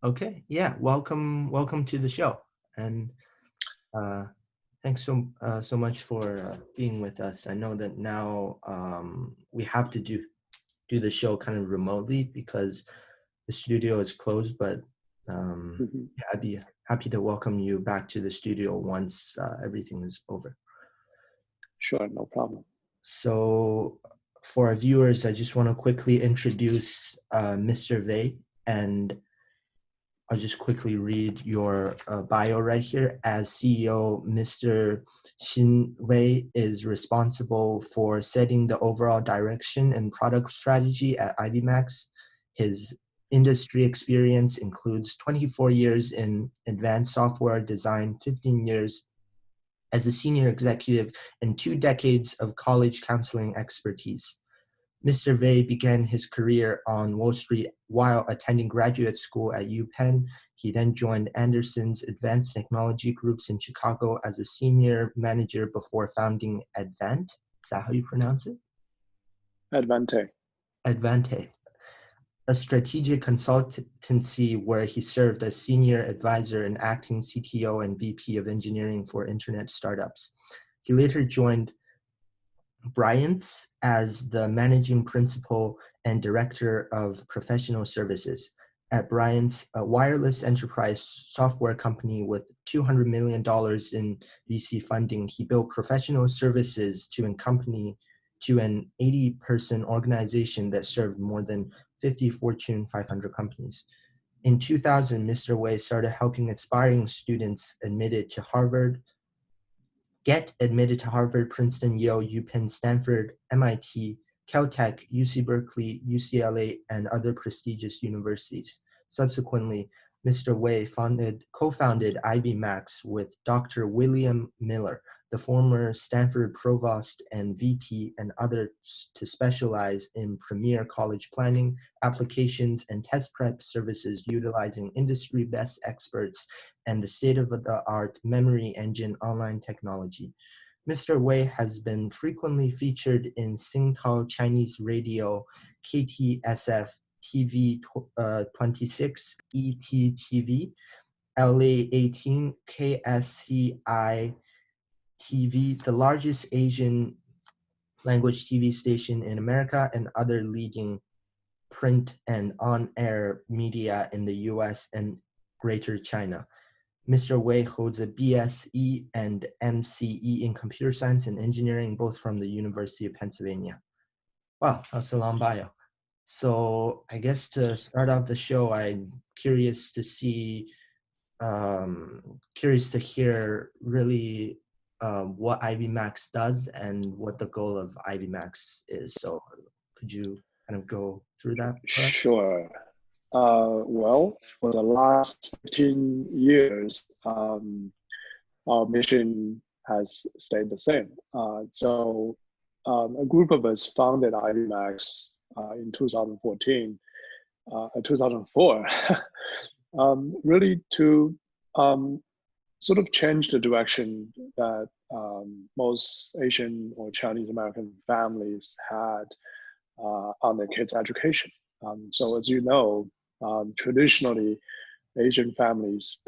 Okay, yeah, welcome to the show, and uh, thanks so much for being with us. I know that now we have to do the show kind of remotely because the studio is closed, but Mhm. yeah, I'd be happy to welcome you back to the studio once everything is over. Sure, no problem. So, for our viewers, I just want to quickly introduce Mr. Wei, and I'll just quickly read your bio right here. As CEO, Mr. Shin Wei is responsible for setting the overall direction and product strategy at Ibmax. His industry experience includes 24 years in advanced software design, 15 years as a senior executive, and 2 decades of college counseling expertise. Mr. Wei began his career on Wall Street while attending graduate school at UPenn. He then joined Anderson's Advanced Technology Groups in Chicago as a senior manager before founding Advent. Is that how you pronounce it? Advante. Advante, a strategic consultancy where he served as senior advisor and acting CTO and VP of engineering for internet startups. He later joined Bryant's as the managing principal and director of professional services. At Bryant's, a wireless enterprise software company with $200 million in VC funding, he built professional services to an 80-person organization that served more than 50 Fortune 500 companies. In 2000, Mr. Wei started helping aspiring students get admitted to Harvard, Princeton, Yale, UPenn, Stanford, MIT, Caltech, UC Berkeley, UCLA, and other prestigious universities. Subsequently, Mr. Wei co-founded Ibmax with Dr. William Miller, the former Stanford provost and VP, and others to specialize in premier college planning, applications, and test prep services utilizing industry best experts and the state-of-the-art memory engine online technology. Mr. Wei has been frequently featured in Singtao Chinese radio, KTSF TV 26, EPTV, LA 18, KSCI TV, the largest Asian language TV station in America, and other leading print and on-air media in the US and Greater China. Mr. Wei holds a BSE and MCE in computer science and engineering, both from the University of Pennsylvania. Wow, that's a long bio. So I guess to start off the show, I'm curious to curious to hear really what Ibmax does and what the goal of Ibmax is. So could you kind of go through that for us? Sure. Well, for the last 15 years, our mission has stayed the same. A group of us founded IBMax in 2014, 2004, really to sort of change the direction that most Asian or Chinese American families had on their kids' education. So as you know, traditionally, Asian families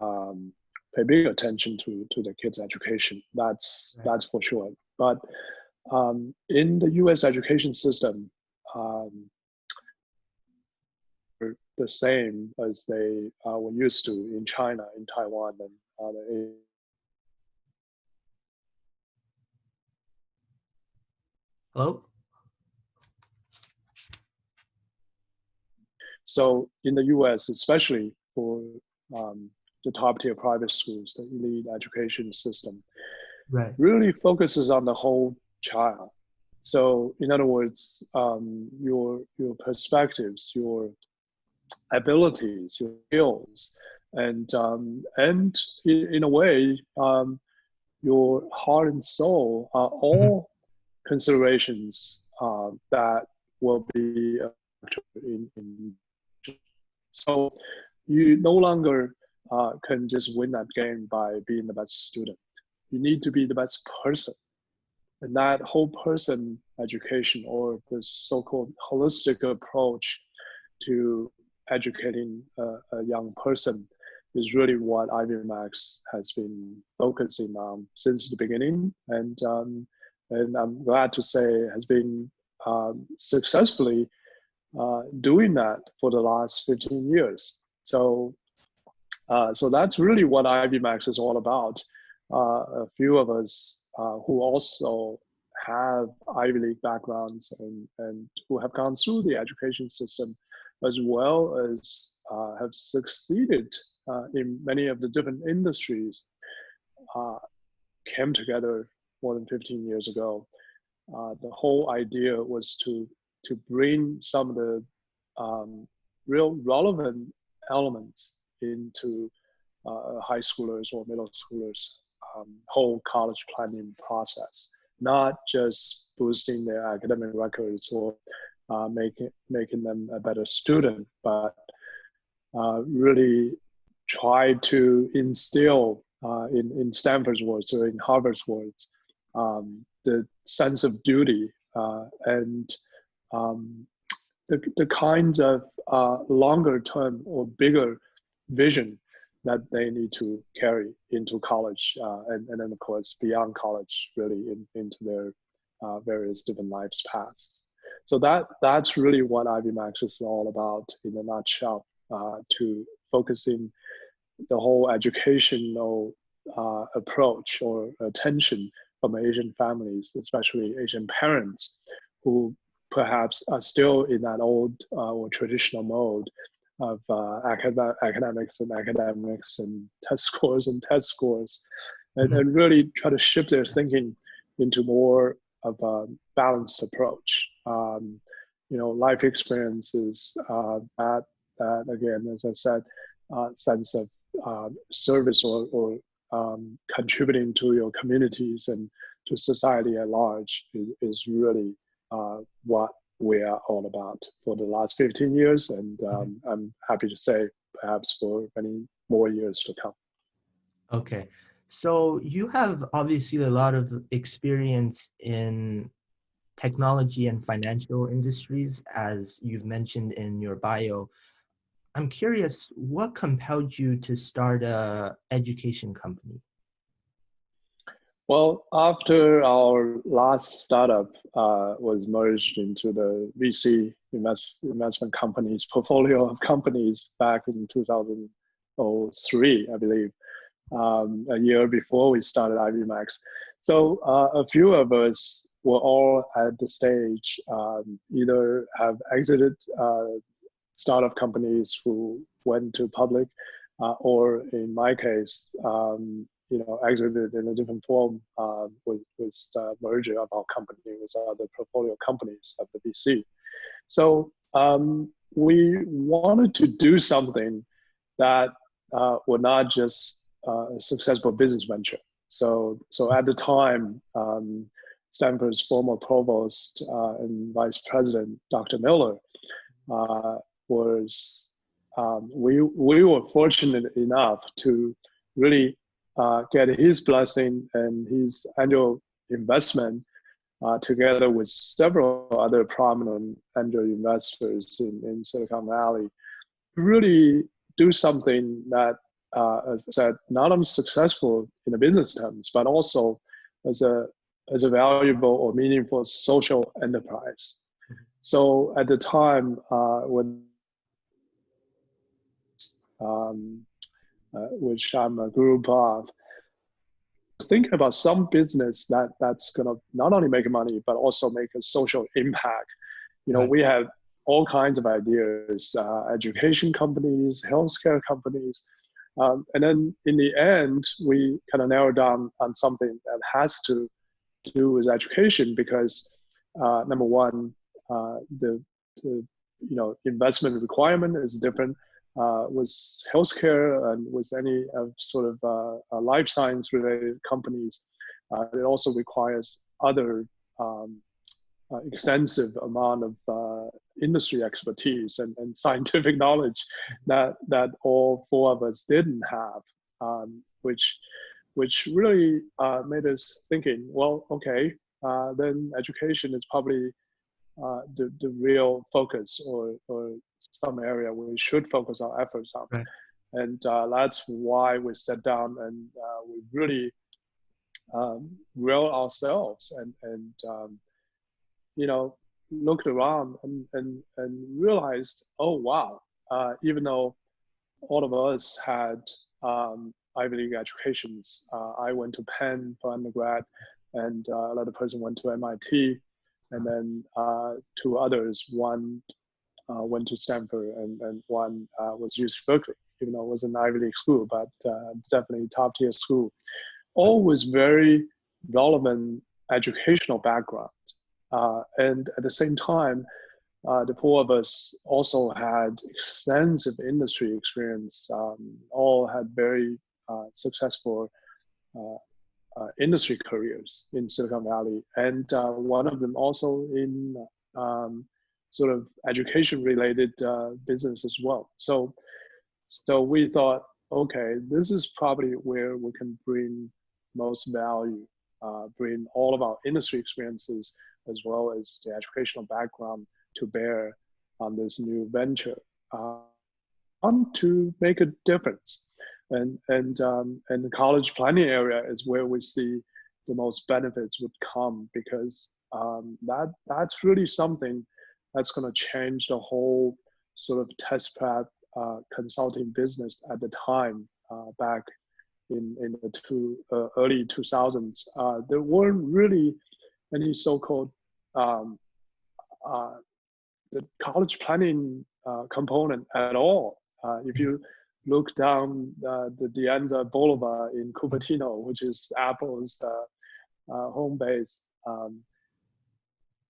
um, pay big attention to their kids' education. Right. That's for sure. But in the U.S. education system, um, the same as they were used to in China, in Taiwan, and other. Hello? So in the U.S., especially for the top tier private schools, the elite education system Right. really focuses on the whole child. So in other words, your perspectives, your abilities, your skills, and in a way, your heart and soul are Mhm. all considerations that will be in. So you no longer can just win that game by being the best student. You need to be the best person. And that whole person education, or the so-called holistic approach to educating a young person is really what Ibmax has been focusing on since the beginning, and I'm glad to say has been successfully doing that for the last 15 years. So that's really what Ibmax is all about. A few of us who also have Ivy League backgrounds and who have gone through the education system, as well as have succeeded in many of the different industries, came together more than 15 years ago. The whole idea was to bring some of the real relevant elements into high schoolers or middle schoolers' whole college planning process, not just boosting their academic records or making them a better student, but really try to instill in Stanford's words or in Harvard's words the sense of duty and the kinds of longer term or bigger vision that they need to carry into college and then of course beyond college, really into their various different lives paths. So that's really what Ibmax is all about in a nutshell, to focusing the whole educational approach or attention from Asian families, especially Asian parents who perhaps are still in that old or traditional mode of academics and test scores and test scores, and really try to shift their thinking into more of a balanced approach. Life experiences, that again, as I said, sense of service or contributing to your communities and to society at large is really what we are all about for the last 15 years. And I'm happy to say perhaps for many more years to come. Okay. So you have obviously a lot of experience in technology and financial industries, as you've mentioned in your bio. I'm curious, what compelled you to start a education company? Well, after our last startup was merged into the VC investment company's portfolio of companies back in 2003, I believe, a year before we started Ibmax. So a few of us were all at the stage, either have exited startup companies who went to public, or in my case, exited in a different form with merger of our company with other portfolio companies of the VC. So we wanted to do something that would not just a successful business venture. So at the time, Stanford's former provost and vice president, Dr. Miller, we were fortunate enough to really get his blessing and his angel investment together with several other prominent angel investors in Silicon Valley, really do something that, as I said, not only successful in the business terms, but also as a valuable or meaningful social enterprise. So at the time, when which I'm a group of, thinking about some business that's going to not only make money but also make a social impact. We have all kinds of ideas: education companies, healthcare companies, and then in the end, we kind of narrowed down on something that has to do with education because number one, the investment requirement is different. With healthcare and with any sort of life science related companies, it also requires other extensive amount of industry expertise and scientific knowledge that all four of us didn't have, which really made us thinking, well, okay, then education is probably the real focus or some area we should focus our efforts on. Right. And that's why we sat down and we really grow ourselves and you know, looked around and realized, oh, wow, even though all of us had Ivy League educations, I went to Penn for undergrad, and another person went to MIT, and then two others, one went to Stanford, and one was UC Berkeley, even though it was an Ivy League school, but definitely top tier school. All was very relevant educational background. And at the same time, the four of us also had extensive industry experience, all had very successful industry careers in Silicon Valley. And one of them also in sort of education related business as well. So we thought, okay, this is probably where we can bring most value, bring all of our industry experiences as well as the educational background to bear on this new venture, to make a difference. And the college planning area is where we see the most benefits would come, because that's really something that's going to change the whole sort of test prep consulting business at the time, back in the early 2000s. There weren't really any so-called the college planning component at all. If you look down the De Anza Boulevard in Cupertino, which is Apple's home base,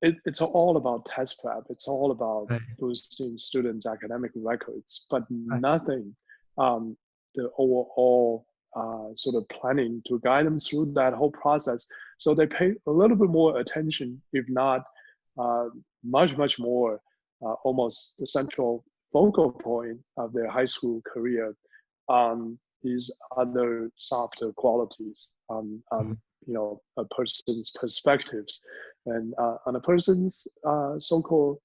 it's all about test prep. It's all about Right. boosting students' academic records, but Right. nothing the overall sort of planning to guide them through that whole process. So they pay a little bit more attention, if not much more, almost the central focal point of their high school career on these other softer qualities, on you know, a person's perspectives, and on a person's so-called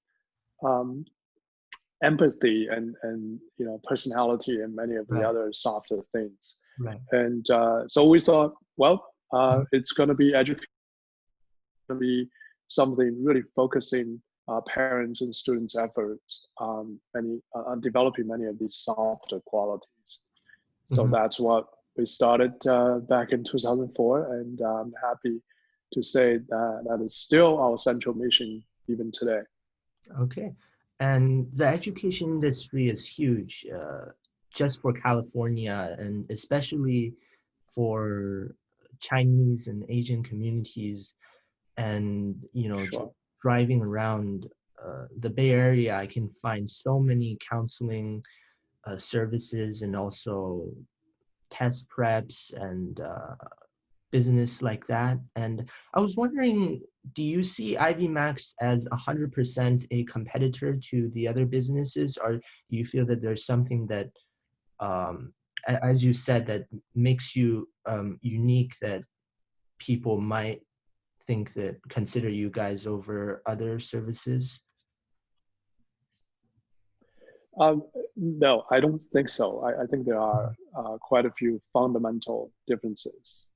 empathy and you know, personality, and many of the Right. other softer things. Right. And so we thought, well, it's going to be education, going to be something really focusing parents and students' efforts on developing many of these softer qualities. So that's what we started back in 2004, and I'm happy to say that that is still our central mission even today. Okay. And the education industry is huge, just for California, and especially for Chinese and Asian communities. And, you know, Sure. just driving around the Bay Area, I can find so many counseling services, and also test preps and business like that. And I was wondering, do you see Ibmax as 100% a competitor to the other businesses, or do you feel that there's something that, as you said, that makes you unique, that people might consider you guys over other services? No, I don't think so. I think there are quite a few fundamental differences.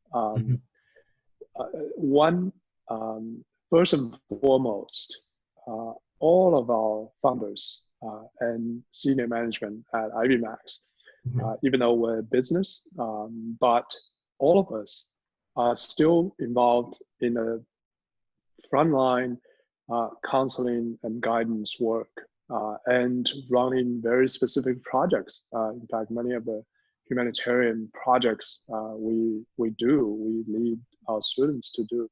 One, first and foremost, all of our founders and senior management at Ibmax, even though we're a business, but all of us are still involved in a frontline counseling and guidance work, and running very specific projects. In fact, many of the humanitarian projects we lead our students to do.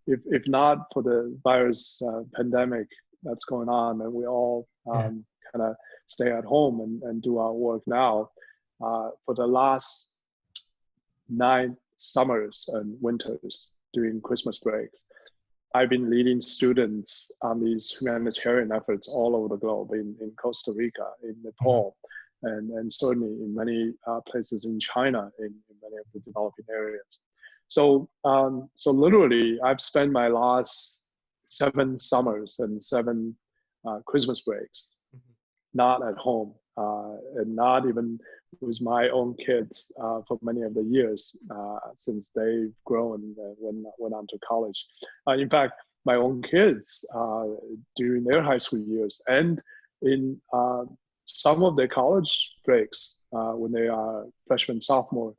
If not for the virus pandemic that's going on, and we all kind of stay at home and do our work now, for the last 9 summers and winters during Christmas breaks, I've been leading students on these humanitarian efforts all over the globe, in Costa Rica, in Nepal, and certainly in many places in China, in many of the developing areas. So literally, I've spent my last 7 summers and 7 Christmas breaks not at home, and not even with my own kids for many of the years since they've grown and went on to college. In fact, my own kids during their high school years and in some of their college breaks when they are freshman, sophomore,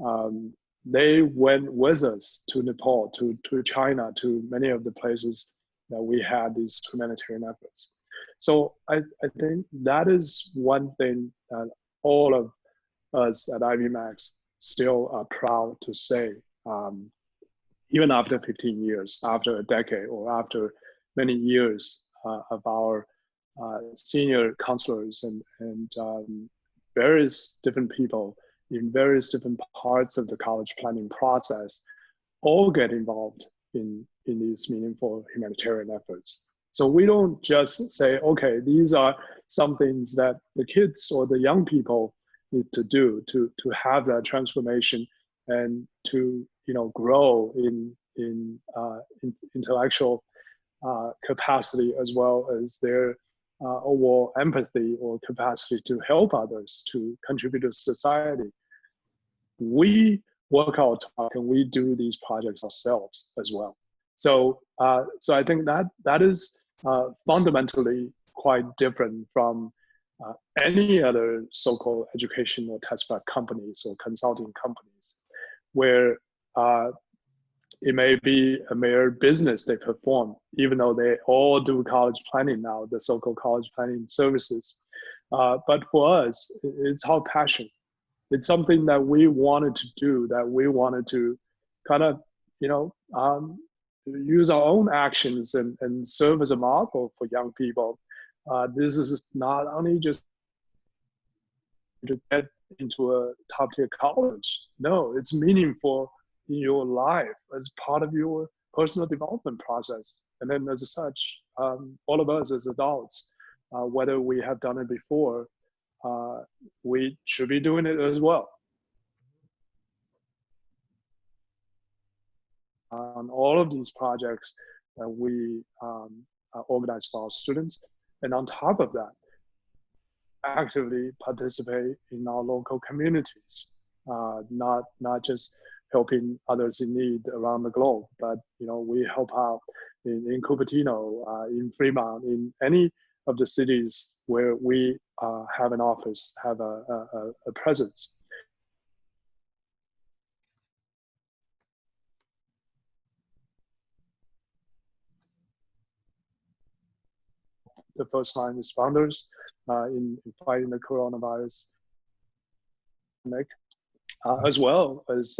um, they went with us to Nepal, to China, to many of the places that we had these humanitarian efforts. So I think that is one thing that all of us at Ibmax still are proud to say, even after 15 years, after a decade, or after many years of our senior counselors and various different people in various different parts of the college planning process all get involved in these meaningful humanitarian efforts. So we don't just say, okay, these are some things that the kids or the young people need to do to have that transformation and to grow in intellectual capacity as well as their overall empathy or capacity to help others to contribute to society. We work our talk and we do these projects ourselves as well. So I think that is fundamentally quite different from any other so-called education or test prep companies or consulting companies, where it may be a mere business they perform, even though they all do college planning now, the so-called college planning services. But for us, it's our passion. It's something that we wanted to do, that we wanted to kind of, use our own actions and serve as a model for young people. This is not only just to get into a top tier college. No, it's meaningful in your life as part of your personal development process. And then as such, all of us as adults, whether we have done it before, we should be doing it as well. On all of these projects that we organize for our students. And on top of that, actively participate in our local communities, not just helping others in need around the globe, but we help out in Cupertino, in Fremont, in any of the cities where we have an office, have a presence. The first line responders in fighting the coronavirus pandemic, as well as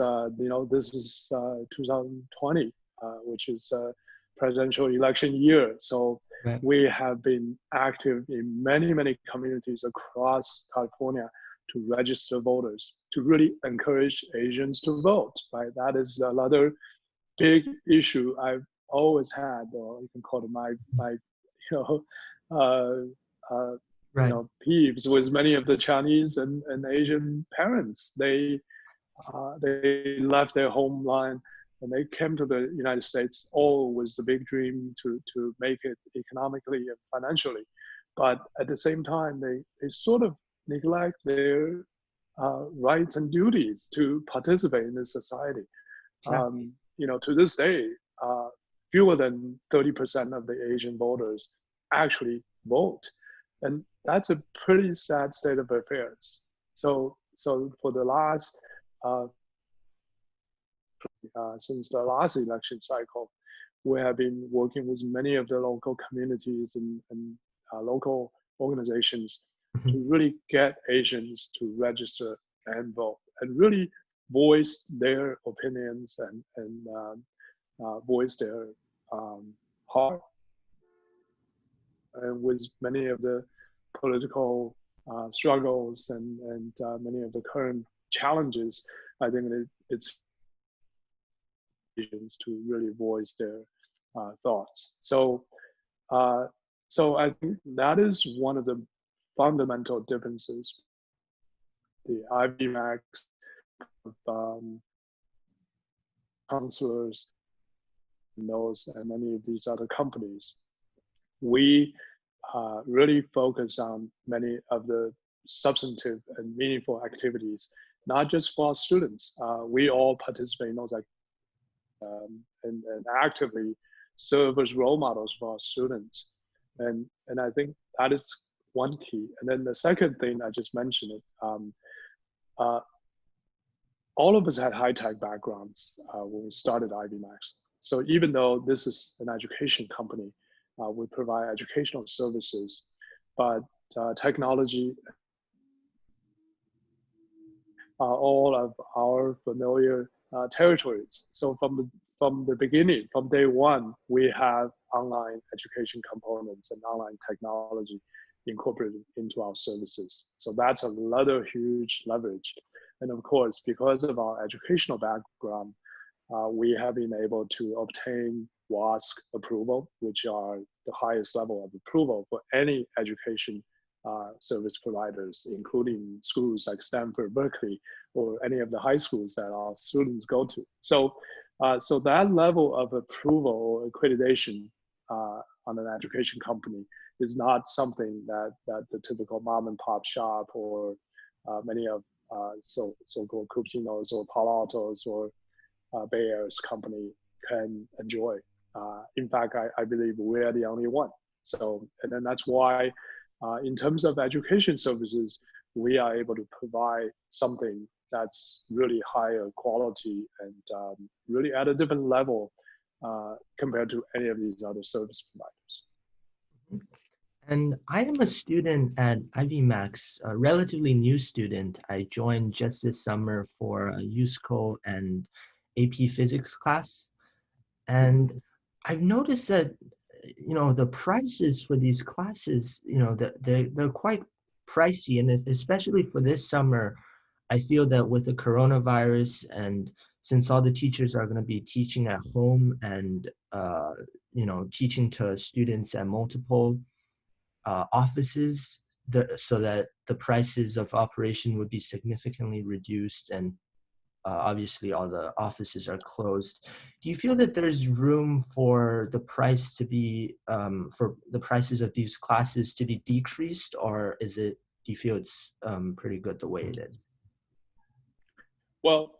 this is 2020, which is a presidential election year. So right. We have been active in many communities across California to register voters, to really encourage Asians to vote. Right, that is another big issue I've always had, or you can call it my right. Peeves with many of the Chinese and Asian parents. They left their homeland and they came to the United States all with the big dream to make it economically and financially. But at the same time, they sort of neglect their rights and duties to participate in this society. Exactly. To this day, fewer than 30% of the Asian voters actually vote. And that's a pretty sad state of affairs. So for the last, since the last election cycle, we have been working with many of the local communities and local organizations to really get Asians to register and vote and really voice their opinions and voice their heart. And with many of the political struggles and many of the current challenges, I think it's to really voice their thoughts. So I think that is one of the fundamental differences. The Ibmax counselors, knows, and many of these other companies, we really focus on many of the substantive and meaningful activities, not just for our students. We all participate in those and actively serve as role models for our students. And I think that is one key. And then the second thing I just mentioned it, uh, all of us had high-tech backgrounds when we started Ibmax. So even though this is an education company, we provide educational services, but technology are all of our familiar territories. So from the beginning, from day one, we have online education components and online technology incorporated into our services. So that's another huge leverage. And of course, because of our educational background, we have been able to obtain WASC approval, which are the highest level of approval for any education service providers, including schools like Stanford, Berkeley, or any of the high schools that our students go to. So, so that level of approval or accreditation on an education company is not something that the typical mom and pop shop or many of so-called Cupertinos or Palo Altos or Bay Area's company can enjoy. In fact, I believe we're the only one. So, and then that's why in terms of education services, we are able to provide something that's really higher quality and really at a different level compared to any of these other service providers. And I am a student at Ibmax, a relatively new student. I joined just this summer for a USCO and AP Physics class. And I've noticed that, the prices for these classes, they're quite pricey. And especially for this summer, I feel that with the coronavirus and since all the teachers are going to be teaching at home and, teaching to students at multiple offices, so that the prices of operation would be significantly reduced and obviously all the offices are closed. Do you feel that there's room for the price to be, for the prices of these classes to be decreased, or do you feel it's pretty good the way it is? Well,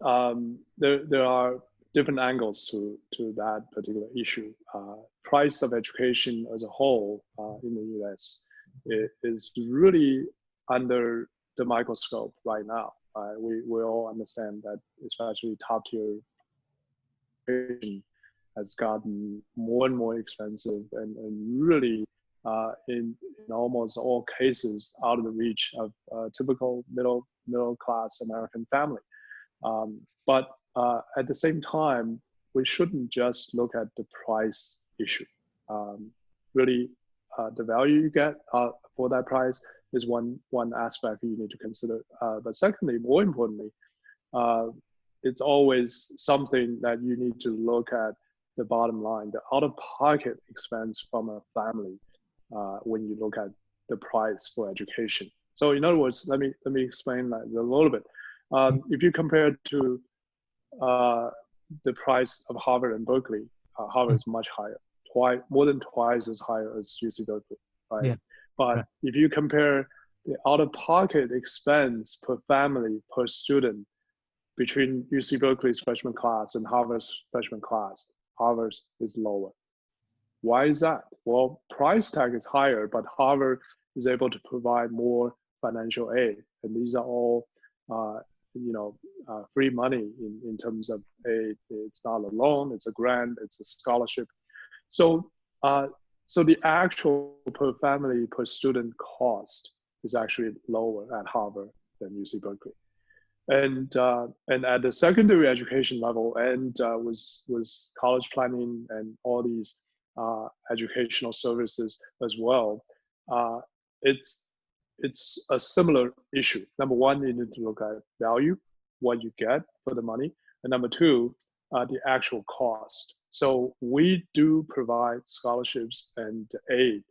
there are different angles to that particular issue. Price of education as a whole in the US is really under the microscope right now. We all understand that especially top tier education has gotten more and more expensive and really in almost all cases out of the reach of typical middle class American family. But at the same time, we shouldn't just look at the price issue. Really, the value you get for that price is one aspect you need to consider. But secondly, more importantly, it's always something that you need to look at the bottom line, the out-of-pocket expense from a family when you look at the price for education. So in other words, let me explain that a little bit. If you compare it to the price of Harvard and Berkeley, Harvard is much higher, more than twice as higher as UC Berkeley, right? Yeah. But Right. if you compare the out-of-pocket expense per family, per student, between UC Berkeley's freshman class and Harvard's freshman class, Harvard's is lower. Why is that? Well, price tag is higher, but Harvard is able to provide more financial aid. And these are all free money in terms of aid. It's not a loan, it's a grant, it's a scholarship. So, so the actual per family, per student cost is actually lower at Harvard than UC Berkeley. And at the secondary education level and with college planning and all these educational services as well, it's a similar issue. Number one, you need to look at value, what you get for the money. And number two, the actual cost. So we do provide scholarships and aid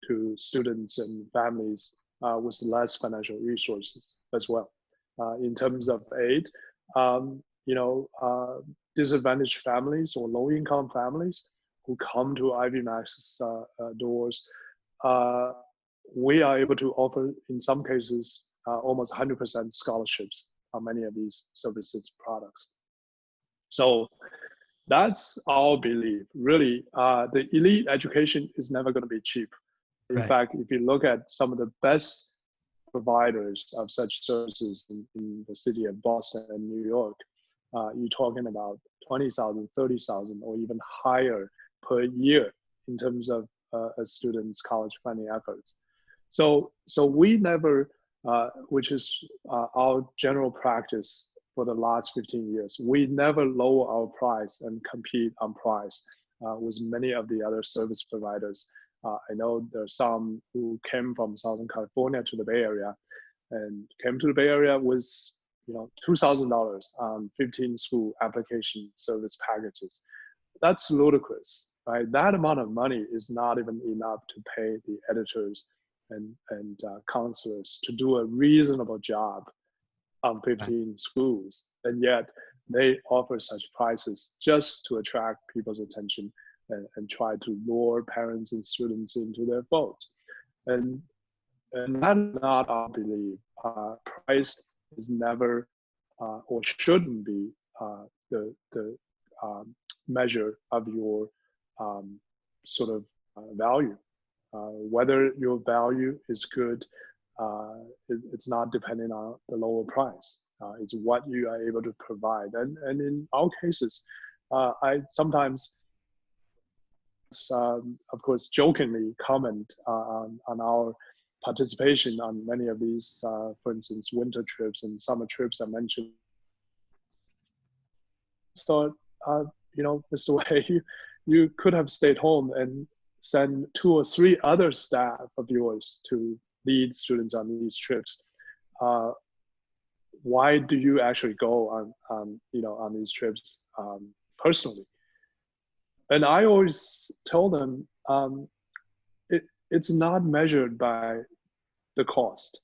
to students and families with less financial resources as well. In terms of aid, disadvantaged families or low-income families who come to Ibmax's doors, we are able to offer, in some cases, almost 100% scholarships on many of these services products. So that's our belief. Really, the elite education is never going to be cheap. In Right. fact, if you look at some of the best providers of such services in the city of Boston and New York, you're talking about 20,000, 30,000, or even higher per year in terms of a student's college funding efforts. So we never, which is our general practice for the last 15 years, we never lower our price and compete on price with many of the other service providers. I know there are some who came from Southern California to the Bay Area and came to the Bay Area with $2,000 on 15 school application service packages. That's ludicrous, right? That amount of money is not even enough to pay the editors and counselors to do a reasonable job on 15 schools. And yet they offer such prices just to attract people's attention and try to lure parents and students into their fold. And that is not our belief. Price is never or shouldn't be the measure of your sort of value. Whether your value is good, it's not depending on the lower price. It's what you are able to provide. And in our cases, I sometimes, of course, jokingly comment on our participation on many of these, for instance, winter trips and summer trips I mentioned. So, Mr. Wei, you could have stayed home and send 2 or 3 other staff of yours to lead students on these trips. Why do you actually go on these trips personally? And I always tell them it's not measured by the cost,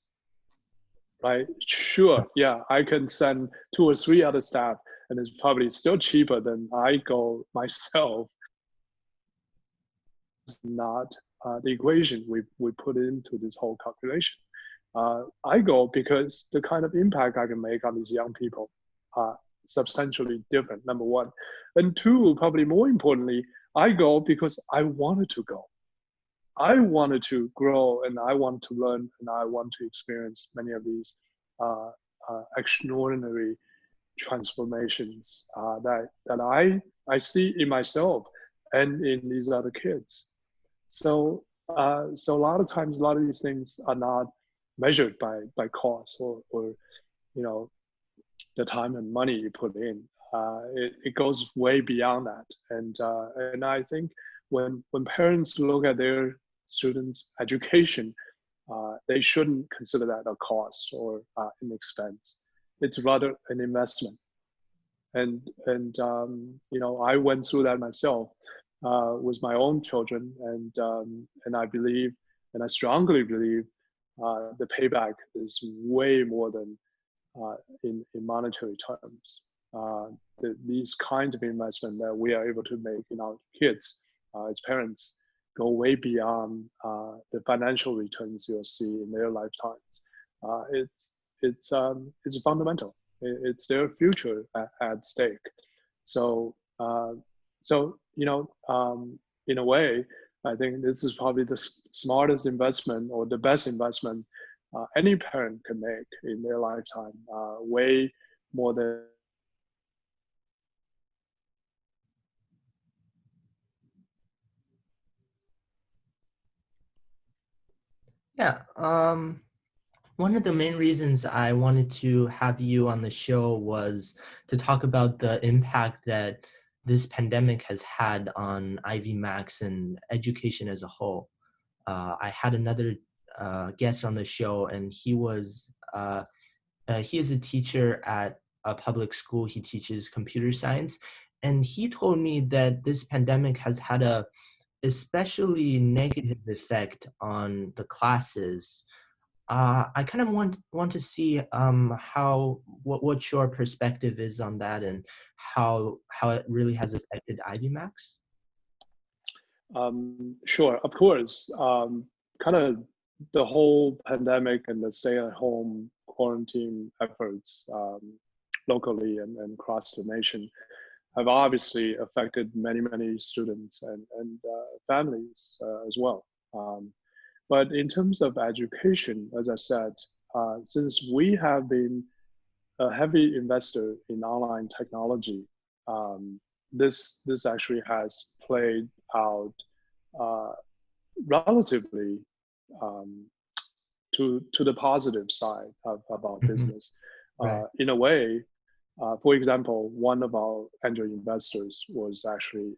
right? Sure, yeah, I can send 2 or 3 other staff, and it's probably still cheaper than I go myself. It's not the equation we put into this whole calculation. I go because the kind of impact I can make on these young people are substantially different, number one. And two, probably more importantly, I go because I wanted to go. I wanted to grow and I want to learn and I want to experience many of these extraordinary transformations that I see in myself and in these other kids. So a lot of times, a lot of these things are not measured by cost or the time and money you put in. It goes way beyond that. And I think when parents look at their students' education, they shouldn't consider that a cost or an expense. It's rather an investment. And I went through that myself with my own children, and I believe, and I strongly believe, the payback is way more than in monetary terms. These kinds of investment that we are able to make in our kids as parents go way beyond the financial returns you'll see in their lifetimes. It's fundamental. It's their future at stake. So in a way, I think this is probably the smartest investment or the best investment any parent can make in their lifetime, way more than. Yeah. One of the main reasons I wanted to have you on the show was to talk about the impact that this pandemic has had on Ibmax and education as a whole. I had another guest on the show, and he is a teacher at a public school. He teaches computer science, and he told me that this pandemic has had a especially negative effect on the classes. I kind of want to see what your perspective is on that and how it really has affected Ibmax. Sure, of course. Kind of the whole pandemic and the stay-at-home quarantine efforts locally and across the nation have obviously affected many students and families as well. But in terms of education, as I said, since we have been a heavy investor in online technology, this actually has played out uh, relatively um, to the positive side of our Hmm. business. Right. In a way, for example, one of our angel investors was actually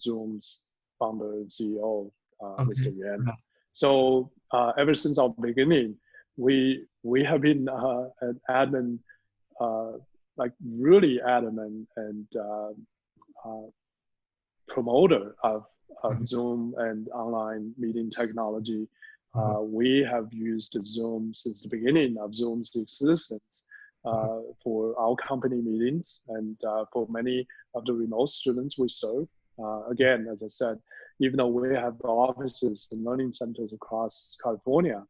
Zoom's founder and CEO, Mr. Okay. Yuan. Right. So ever since our beginning, we have been an admin, uh, like really adamant and uh, promoter of Mhm. Zoom and online meeting technology. Mhm. We have used Zoom since the beginning of Zoom's existence Mhm. for our company meetings and for many of the remote students we serve. Again, as I said, even though we have offices and learning centers across California,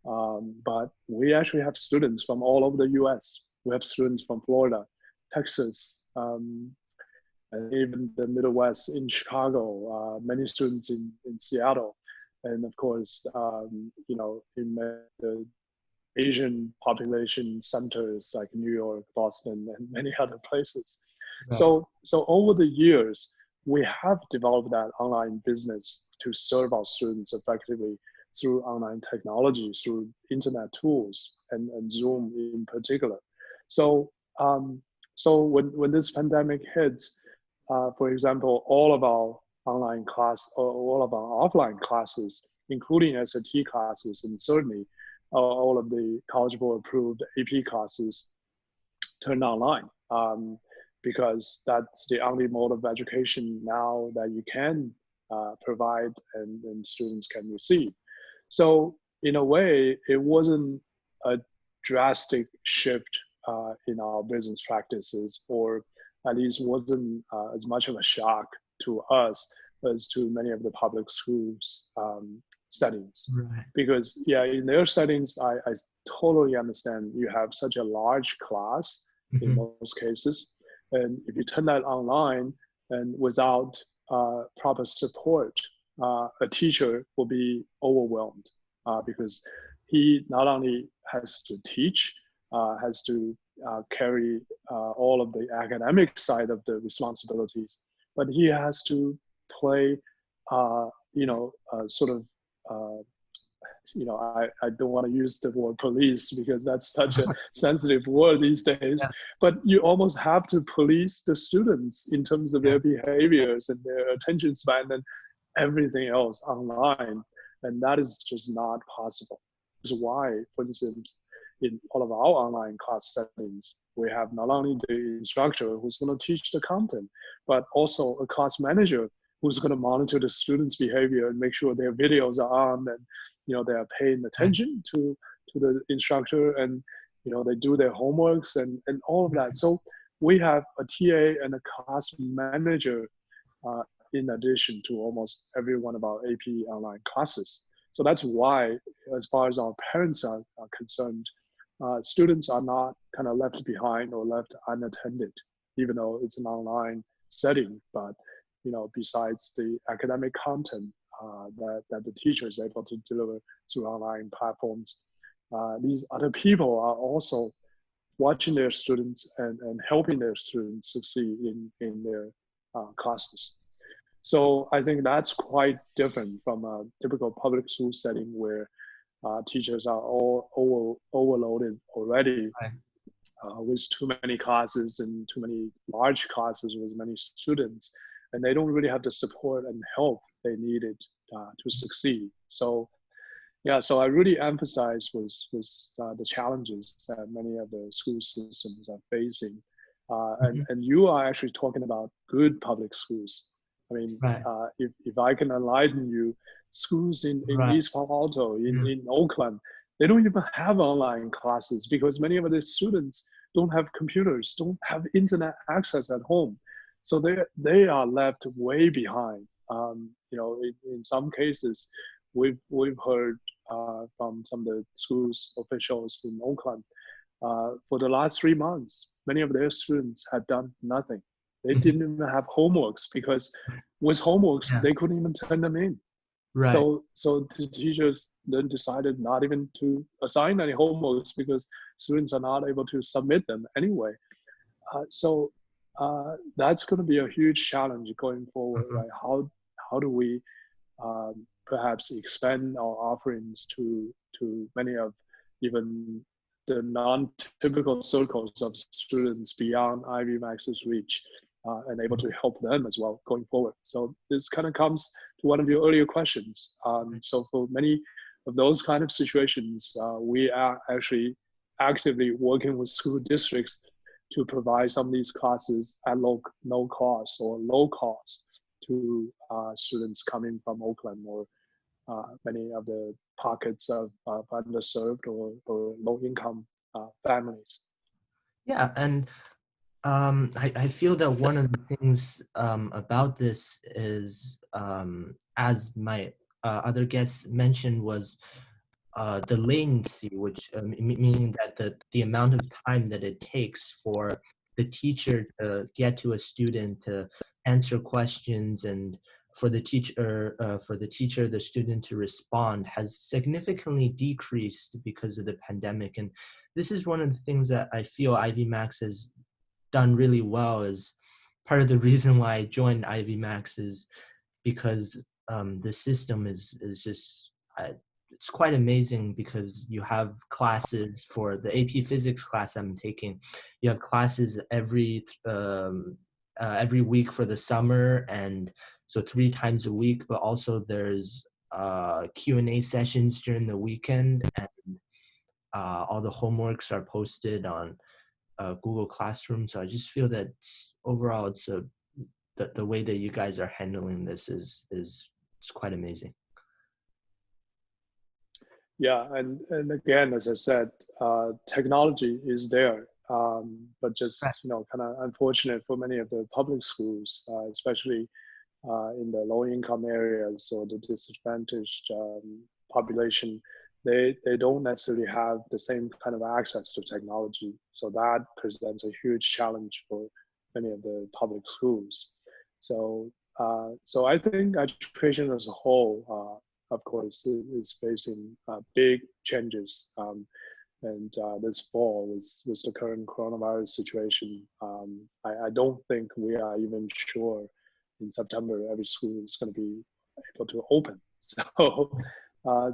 but we actually have students from all over the US. We have students from Florida, Texas, and even the Midwest in Chicago, many students in Seattle, and of course, in the Asian population centers like New York, Boston, and many other places. Right. So over the years, we have developed that online business to serve our students effectively through online technology, through internet tools, and Zoom in particular. So, um, so when this pandemic hits, for example, all of our online class, or all of our offline classes, including SAT classes, and certainly all of the College Board approved AP classes turned online, because that's the only mode of education now that you can provide and students can receive. So in a way, it wasn't a drastic shift in our business practices, or at least wasn't as much of a shock to us as to many of the public schools settings. Right. Because yeah, in their settings, I totally understand you have such a large class in Mhm. most cases, and if you turn that online and without proper support, a teacher will be overwhelmed because he not only has to teach, has to carry all of the academic side of the responsibilities, but he has to play, sort of, uh, I don't want to use the word police because that's such a sensitive word these days, Yeah. but you almost have to police the students in terms of Yeah. their behaviors and their attention span and everything else online. And that is just not possible. This is why, for instance, in all of our online class settings, we have not only the instructor who's going to teach the content, but also a class manager who's going to monitor the students' behavior and make sure their videos are on and they are paying Right. attention to the instructor, and they do their homeworks and all of that. So we have a TA and a class manager uh, in addition to almost every one of our AP online classes. So that's why, as far as our parents are concerned, students are not kind of left behind or left unattended, even though it's an online setting. But besides the academic content that the teacher is able to deliver through online platforms, these other people are also watching their students and helping their students succeed in their classes. So I think that's quite different from a typical public school setting where teachers are all overloaded already Right. with too many classes and too many large classes with many students, and they don't really have the support and help they needed to succeed. So yeah, so I really emphasize with the challenges that many of the school systems are facing, Mhm. and you are actually talking about good public schools. I mean, Right. if I can enlighten you, schools in Right. East Palo Alto, Mm. in Oakland, they don't even have online classes because many of the students don't have computers, don't have internet access at home. So they are left way behind. In some cases, we've heard from some of the schools officials in Oakland, for the last 3 months, many of their students had done nothing. They Mhm. didn't even have homeworks because with homeworks, Yeah, they couldn't even turn them in. right. So the teachers then decided not even to assign any homeworks because students are not able to submit them anyway. That's going to be a huge challenge going forward, Mhm. right? How do we perhaps expand our offerings to many of even the non-typical circles of students beyond Ibmax's reach, and able to help them as well going forward. So this kind of comes to one of your earlier questions. So for many of those kind of situations, we are actually actively working with school districts to provide some of these classes at no cost or low cost to students coming from Oakland or many of the pockets of underserved or low income families. Yeah, and I feel that one of the things about this is, as my other guests mentioned, was the latency, which meaning that the amount of time that it takes for the teacher to get to a student to answer questions, and for the teacher the student to respond, has significantly decreased because of the pandemic. And this is one of the things that I feel Ibmax has done really well. Is part of the reason why I joined Ibmax is because the system is just it's quite amazing, because you have classes for the AP Physics class I'm taking. You have classes every week for the summer, and so 3 times a week. But also there's Q&A sessions during the weekend, and all the homeworks are posted on Google Classroom. So I just feel that overall the way that you guys are handling this is it's quite amazing. Yeah, and again, as I said, technology is there, but Right. just kind of unfortunate for many of the public schools, especially in the low income areas or the disadvantaged population, they don't necessarily have the same kind of access to technology. So that presents a huge challenge for many of the public schools. So I think education as a whole, of course, is facing big changes. And this fall, with the current coronavirus situation, I don't think we are even sure in September every school is going to be able to open.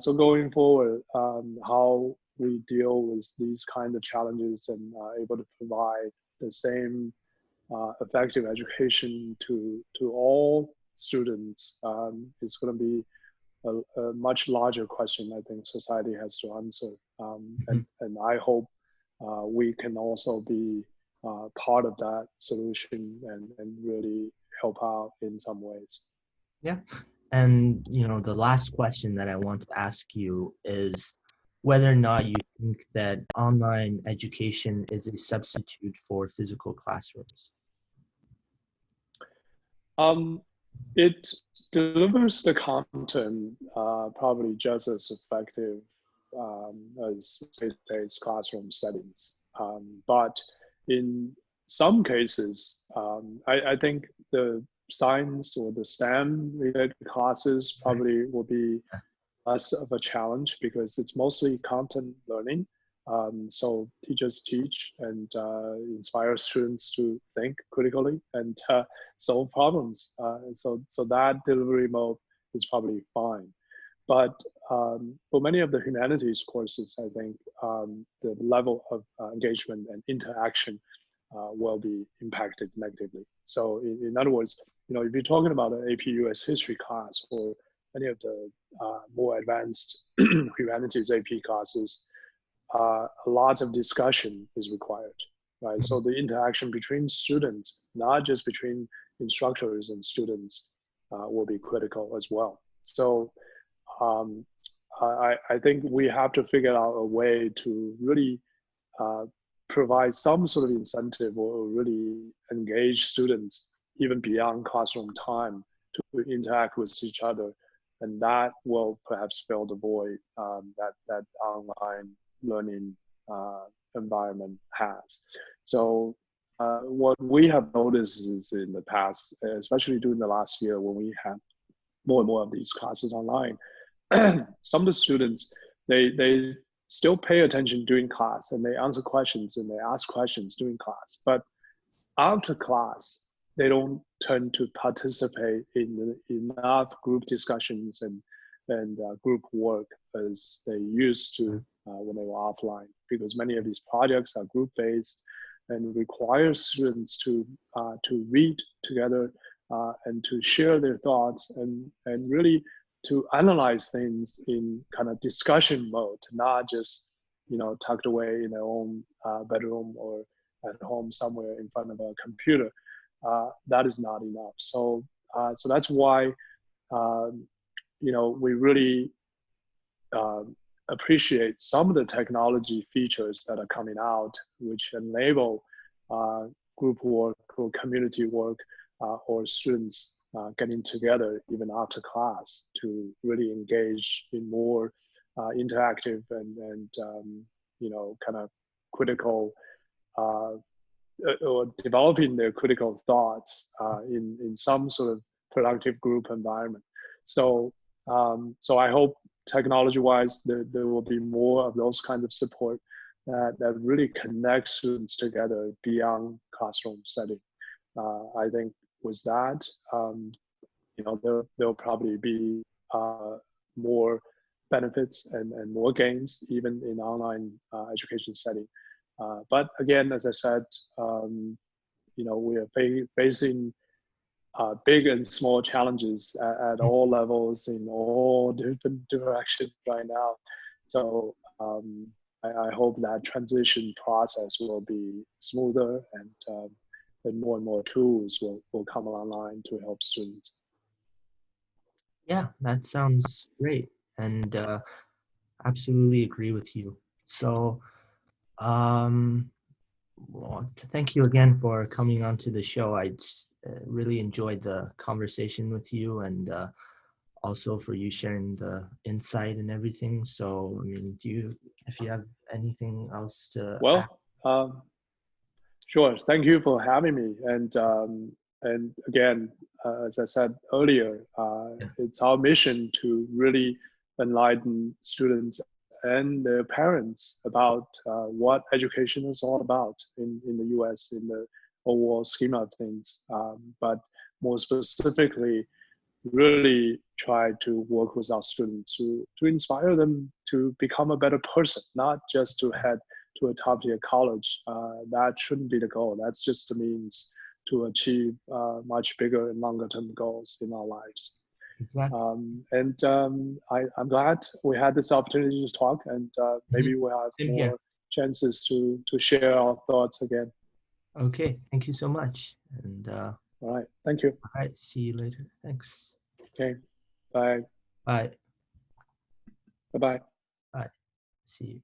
So going forward, how we deal with these kind of challenges and able to provide the same effective education to all students is going to be a much larger question I think society has to answer. Mhm. And I hope we can also be part of that solution and really help out in some ways. Yeah. And the last question that I want to ask you is whether or not you think that online education is a substitute for physical classrooms. Um, it delivers the content probably just as effective as face-to-face classroom settings. But in some cases, I think the science or the STEM related classes Right. probably will be less of a challenge because it's mostly content learning. So teachers teach and inspire students to think critically and solve problems. So that delivery mode is probably fine. But for many of the humanities courses, I think the level of engagement and interaction will be impacted negatively. So in other words, if you're talking about an AP US history class or any of the more advanced humanities AP classes, a lot of discussion is required, right? So Mhm. the interaction between students, not just between instructors and students, will be critical as well. So um, I think we have to figure out a way to really provide some sort of incentive or really engage students even beyond classroom time to interact with each other. And that will perhaps fill the void that online learning environment has. So what we have noticed is in the past, especially during the last year when we had more and more of these classes online, some of the students, they still pay attention during class and they answer questions and they ask questions during class. But after class, they don't tend to participate in enough group discussions and group work as they used to when they were offline, because many of these projects are group-based and require students to read together and to share their thoughts and really to analyze things in kind of discussion mode, not just tucked away in their own bedroom or at home somewhere in front of a computer. That is not enough. So that's why we really appreciate some of the technology features that are coming out, which enable group work or community work or students getting together even after class to really engage in more interactive and kind of critical or developing their critical thoughts in some sort of productive group environment. So I hope technology-wise there will be more of those kinds of support that really connect students together beyond classroom setting. I think with that, there'll probably be more benefits and more gains even in online education setting. But again, as I said, we are facing big and small challenges at all levels in all different directions right now. So I hope that transition process will be smoother and more tools will come online to help students. Yeah, that sounds great, and absolutely agree with you. So, well, thank you again for coming onto the show. I really enjoyed the conversation with you, and also for you sharing the insight and everything. So, I mean, if you have anything else to add? Well, sure. Thank you for having me. And again, as I said earlier, Yeah. it's our mission to really enlighten students and their parents about what education is all about in the U.S. in the overall scheme of things. But more specifically, really try to work with our students to inspire them to become a better person, not just to head to a top tier college. That shouldn't be the goal. That's just the means to achieve much bigger and longer term goals in our lives. Exactly. I'm glad we had this opportunity to talk, and maybe we'll have Same here. more chances to share our thoughts again. Okay, thank you so much. And All right, thank you. all right, see you later. Thanks. Okay, bye. Bye. Bye-bye. Bye. See you.